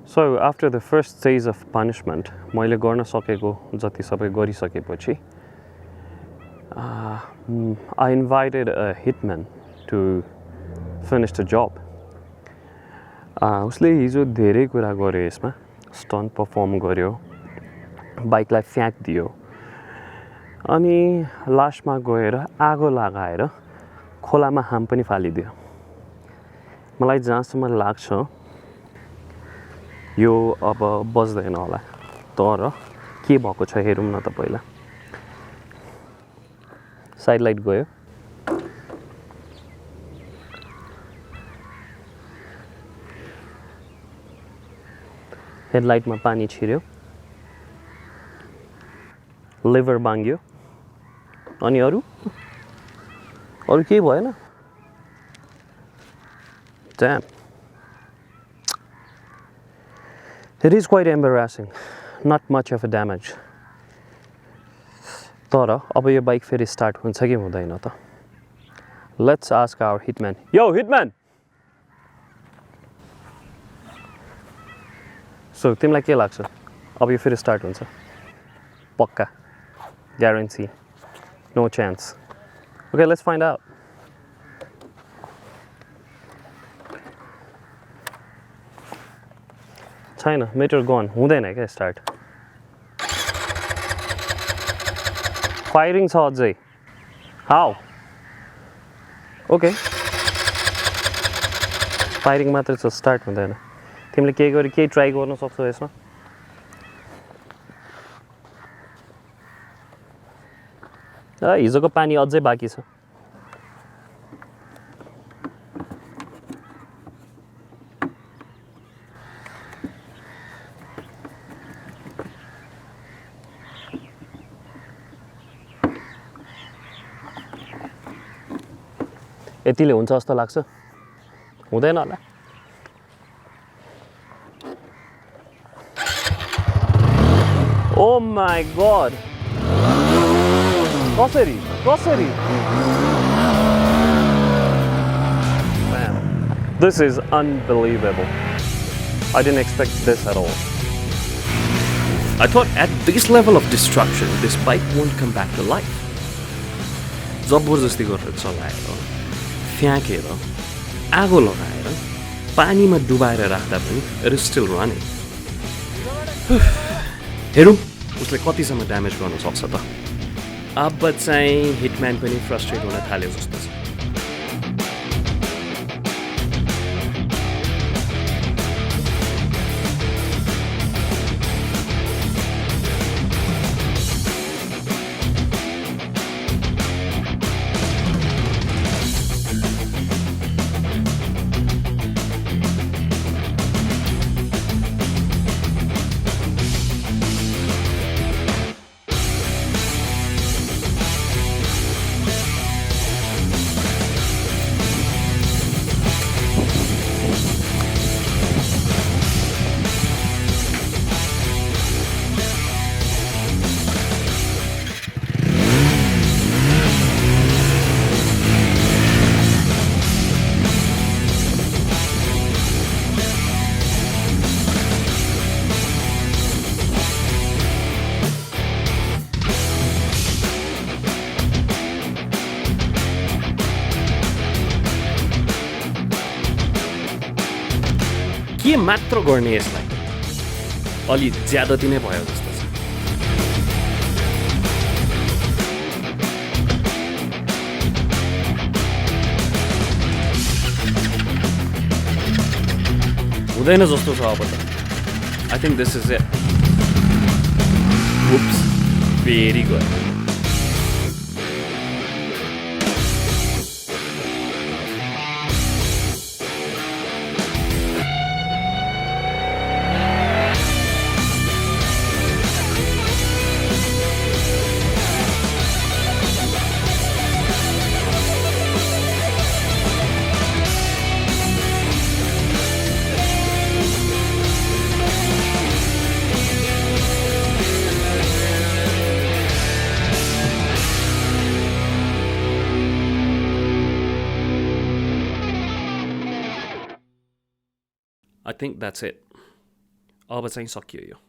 So after the first stage of punishment, मैले गर्न सकेको जति सबै गरिसकेपछि I invited a hitman to finish the job. उसले हिजो धेरै कुरा गर्यो यसमा स्टन्ट परफर्म गर्यो बाइकलाई फ्याँक्दियो अनि लास्टमा गएर आगो लगाएर खोलामा हाम पनि फालिदियो मलाई जहाँसम्म लाग्छ यो अब बज्दैन होला तर के भएको छ हेरौँ न त पहिला साइड लाइट गयो हेडलाइटमा पानी छिर्यो लिभर बाङ्ग्यो अनि अरु केही भएन Damn. It is quite embarrassing. Not much of a damage. तर अब यो बाइक फेरि स्टार्ट हुन्छ कि हुँदैन त Let's ask our hitman. Yo, hitman! So, तिमीलाई के लाग्छ अब यो फेरि स्टार्ट हुन्छ पक्का guarantee no chance Okay, let's find out छैन meter gone हुँदैन क्या स्टार्ट फायरिङ छ अझै हाउ ओके फायरिङ मात्र छ स्टार्ट हुँदैन तिमीले के गरी के ट्राई गर्न सक्छौ यसमा हिजोको पानी अझै बाँकी छ यतिले हुन्छ जस्तो लाग्छ हुँदैन होला Oh my god कसरी Man, this is unbelievable I didn't expect this at all I thought at this level of destruction this bike won't come back to life जबरजस्ती गरेर चलाएर फ्याँकेर आगो लगाएर पानीमा डुबाएर राख्दा पनि it is still running हेरौँ उसले कतिसम्म ड्यामेज गर्न सक्छ त अब चाहिँ हिटम्यान पनि फ्रस्ट्रेट हुन थाल्यो जस्तो छ के मात्र गर्ने यसलाई अलि ज्यादती नै भयो जस्तो छ हुँदैन जस्तो छ अब त I think this is it Oops very good I think that's it. अब चाहिँ सकियो यो